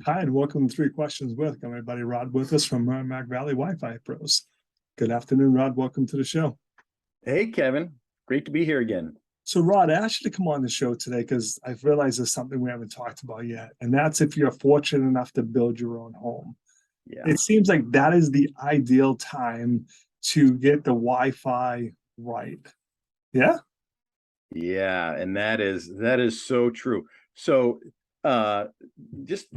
Hi, and welcome to Three Questions with. Got my buddy Rod with us from Merrimack Valley Wi-Fi Pros. Good afternoon, Rod. Welcome to the show. Hey, Kevin. Great to be here again. So, Rod, I asked you to come on the show today because I've realized there's something we haven't talked about yet, and that's if you're fortunate enough to build your own home. Yeah. It seems like that is the ideal time to get the Wi-Fi right. Yeah? Yeah, and that is so true. So just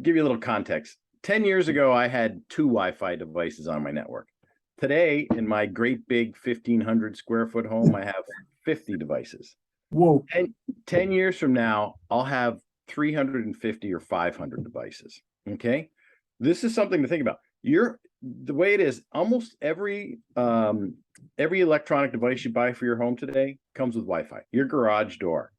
give you a little context. 10 years ago, I had two Wi-Fi devices on my network. Today, in my great big 1,500 square foot home, I have 50 devices. Whoa. 10 years from now, I'll have 350 or 500 devices. Okay. This is something to think about. The way it is, almost every electronic device you buy for your home today comes with Wi-Fi. Your garage door,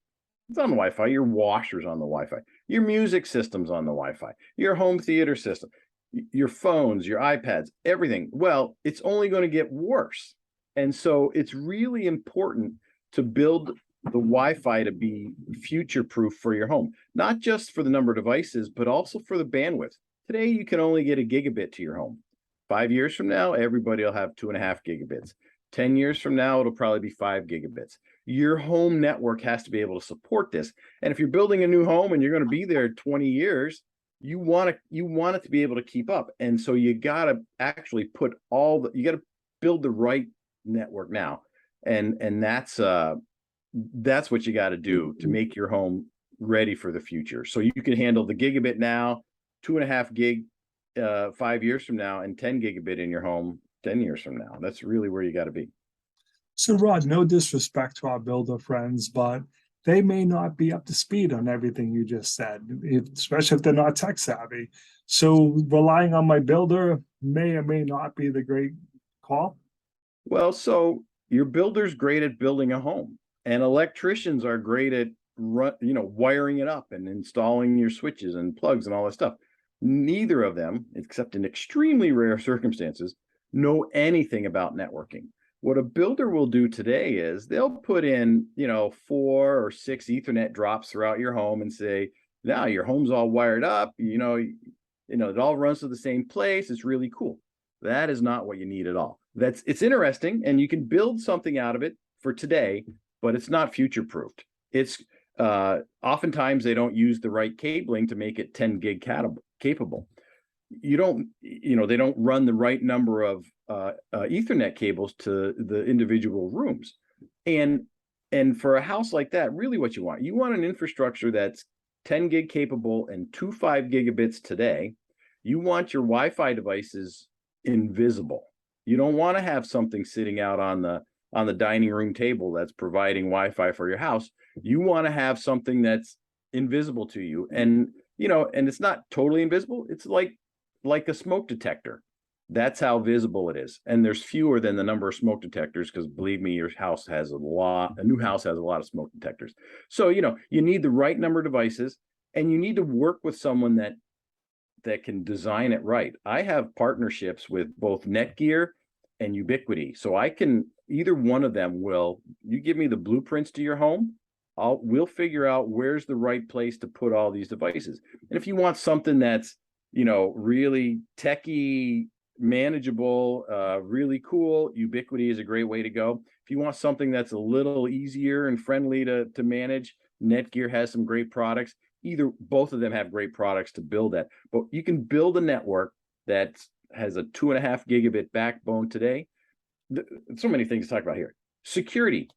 it's on the Wi-Fi. Your washer's on the Wi-Fi. Your music system's on the Wi-Fi. Your home theater system, your phones, your iPads, everything. Well, it's only going to get worse. And so it's really important to build the Wi-Fi to be future-proof for your home, not just for the number of devices, but also for the bandwidth. Today, you can only get a gigabit to your home. 5 years from now, everybody will have 2.5 gigabits. 10 years from now, it'll probably be 5 gigabits. Your home network has to be able to support this. And if you're building a new home and you're going to be there 20 years, you want it to be able to keep up. And so you got to actually you got to build the right network now. And that's what you got to do to make your home ready for the future. So you can handle the gigabit now, 2.5 gig 5 years from now, and 10 gigabit in your home 10 years from now. That's really where you got to be. So, Rod, no disrespect to our builder friends, but they may not be up to speed on everything you just said, especially if they're not tech savvy. So relying on my builder may or may not be the great call. Well, so your builder's great at building a home, and electricians are great at wiring it up and installing your switches and plugs and all that stuff. Neither of them, except in extremely rare circumstances, know anything about networking. What a builder will do today is they'll put in, 4 or 6 Ethernet drops throughout your home and say, now your home's all wired up, it all runs to the same place. It's really cool. That is not what you need at all. It's interesting, and you can build something out of it for today, but it's not future-proofed. It's oftentimes they don't use the right cabling to make it 10 gig capable. They don't run the right number of Ethernet cables to the individual rooms. And for a house like that, really what you want an infrastructure that's 10 gig capable and 2.5 gigabits today. You want your Wi-Fi devices invisible. You don't want to have something sitting out on the dining room table that's providing Wi-Fi for your house. You want to have something that's invisible to you. And it's not totally invisible. It's like a smoke detector. That's how visible it is. And there's fewer than the number of smoke detectors, because believe me, your house has a new house has a lot of smoke detectors. So, you need the right number of devices, and you need to work with someone that can design it right. I have partnerships with both Netgear and Ubiquiti. So either one of them you give me the blueprints to your home, we'll figure out where's the right place to put all these devices. And if you want something that's, really techie, manageable, really cool, Ubiquiti is a great way to go. If you want something that's a little easier and friendly to manage, Netgear has some great products. Both of them have great products to build that. But you can build a network that has a 2.5 gigabit backbone today. So many things to talk about here. Security.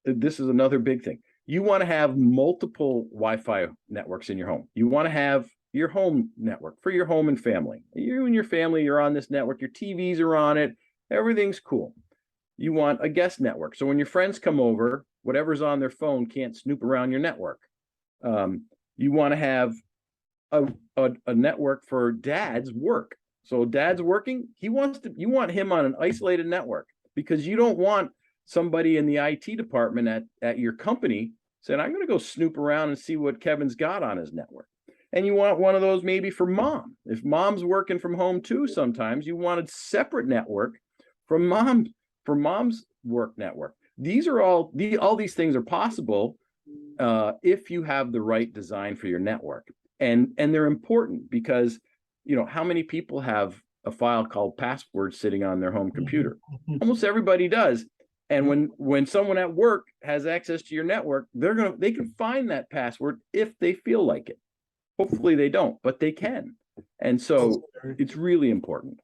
This is another big thing. You want to have multiple Wi-Fi networks in your home. You want to have your home network for your home and family. You and your family, you're on this network. Your TVs are on it. Everything's cool. You want a guest network. So when your friends come over, whatever's on their phone can't snoop around your network. You want to have a network for dad's work. So dad's working. You want him on an isolated network, because you don't want somebody in the IT department at your company saying, I'm going to go snoop around and see what Kevin's got on his network. And you want one of those maybe for mom. If mom's working from home too, sometimes you want a separate network for mom's work network. These are all these things are possible if you have the right design for your network. and they're important because, how many people have a file called password sitting on their home computer? Almost everybody does. And when someone at work has access to your network, they can find that password if they feel like it. Hopefully they don't, but they can. And so it's really important.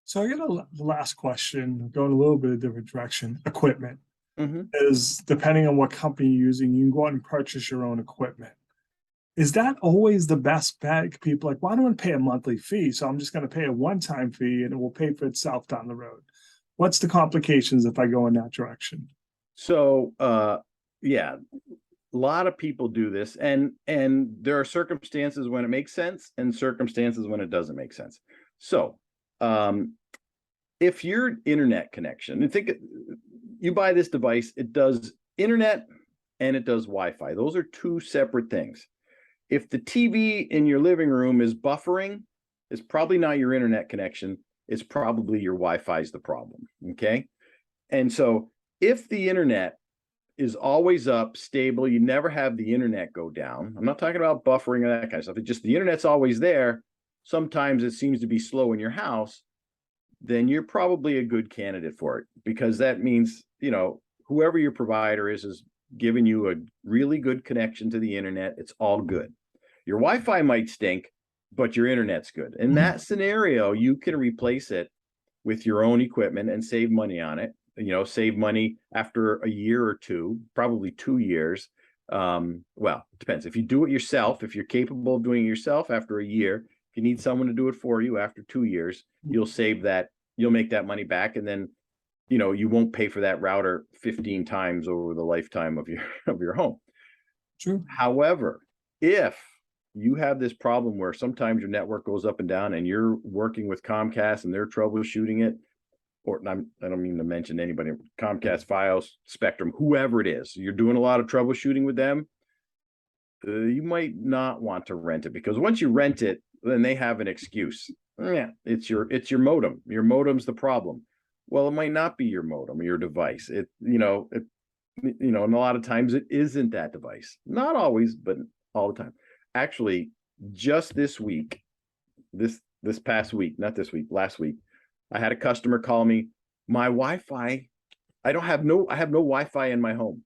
So I got the last question, going a little bit of different direction. Equipment is, depending on what company you're using, you can go out and purchase your own equipment. Is that always the best bet? People are like, well, I don't want to pay a monthly fee, so I'm just going to pay a one-time fee and it will pay for itself down the road. What's the complications if I go in that direction? So, yeah, a lot of people do this, and there are circumstances when it makes sense and circumstances when it doesn't make sense. So, if your internet connection, and think you buy this device, it does internet and it does Wi-Fi. Those are two separate things. If the TV in your living room is buffering, it's probably not your internet connection. It's probably your Wi-Fi is the problem. Okay. And so if the internet is always up, stable, you never have the internet go down. I'm not talking about buffering or that kind of stuff. It's just the internet's always there. Sometimes it seems to be slow in your house. Then you're probably a good candidate for it, because that means, whoever your provider is giving you a really good connection to the internet. It's all good. Your Wi-Fi might stink, but your internet's good. In that scenario, you can replace it with your own equipment and save money on it. Save money after a year or two, probably 2 years. Well, it depends. If you do it yourself, if you're capable of doing it yourself after a year, if you need someone to do it for you after 2 years, you'll save that. You'll make that money back, and then you won't pay for that router 15 times over the lifetime of your home. True. However, if you have this problem where sometimes your network goes up and down and you're working with Comcast and they're troubleshooting it, or I don't mean to mention anybody, Comcast, Fios, Spectrum, whoever it is, you're doing a lot of troubleshooting with them, you might not want to rent it, because once you rent it, then they have an excuse. Yeah, it's your modem. Your modem's the problem. Well, it might not be your modem or your device. And a lot of times it isn't that device. Not always, but all the time. Actually, just this week, this past week, not this week, last week, I had a customer call me. My Wi-Fi, I have no Wi-Fi in my home.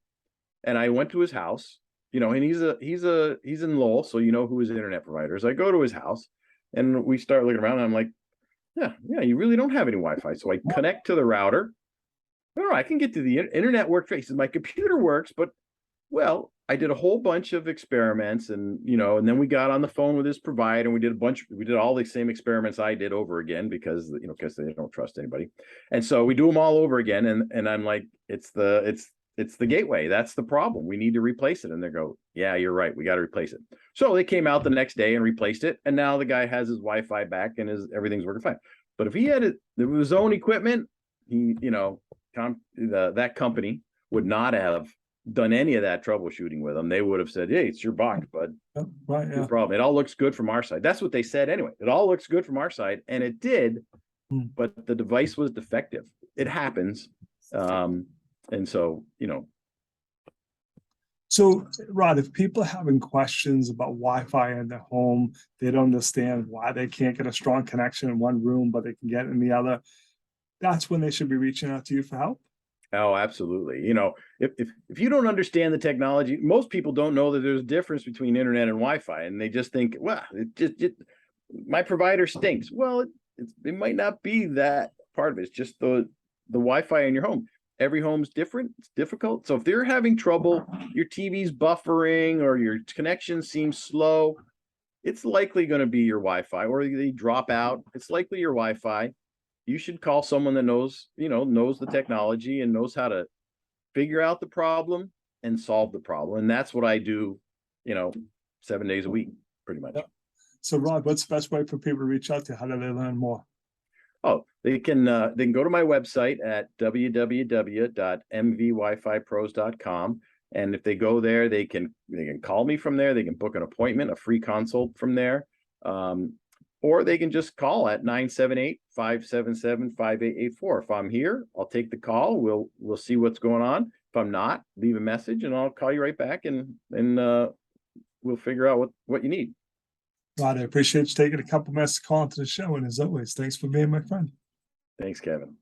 And I went to his house, and he's in Lowell, so who his internet provider is. I go to his house and we start looking around, and I'm like, yeah, you really don't have any Wi-Fi. So I connect to the router. No, I can get to the internet works. He says, my computer works, but I did a whole bunch of experiments, and and then we got on the phone with his provider, and we did all the same experiments I did over again, because they don't trust anybody. And so we do them all over again. And I'm like, it's the gateway. That's the problem. We need to replace it. And they go, yeah, you're right. We got to replace it. So they came out the next day and replaced it. And now the guy has his Wi-Fi back and everything's working fine. But if he had his own equipment, that company would not have done any of that troubleshooting with them. They would have said, hey, it's your box, bud. Right. Yeah. No problem. It all looks good from our side. That's what they said anyway. It all looks good from our side. And it did, but the device was defective. It happens. And so, So, Rod, if people are having questions about Wi-Fi in their home, they don't understand why they can't get a strong connection in one room, but they can get it in the other, that's when they should be reaching out to you for help. Oh, absolutely. If you don't understand the technology, most people don't know that there's a difference between internet and Wi-Fi, and they just think, well, my provider stinks. Well, it might not be that part of it. It's just the Wi-Fi in your home. Every home's different. It's difficult. So if they're having trouble, your TV's buffering or your connection seems slow, it's likely going to be your Wi-Fi, or they drop out. It's likely your Wi-Fi. You should call someone that knows the technology and knows how to figure out the problem and solve the problem. And that's what I do, 7 days a week, pretty much. So, Rod, what's the best way for people to reach out to you? How do they learn more? Oh, they can go to my website at www.mvwifipros.com. And if they go there, they can call me from there. They can book an appointment, a free consult from there. Or they can just call at 978-577-5884. If I'm here, I'll take the call. We'll see what's going on. If I'm not, leave a message and I'll call you right back, and we'll figure out what you need. Rod, I appreciate you taking a couple minutes to call into the show. And as always, thanks for being my friend. Thanks, Kevin.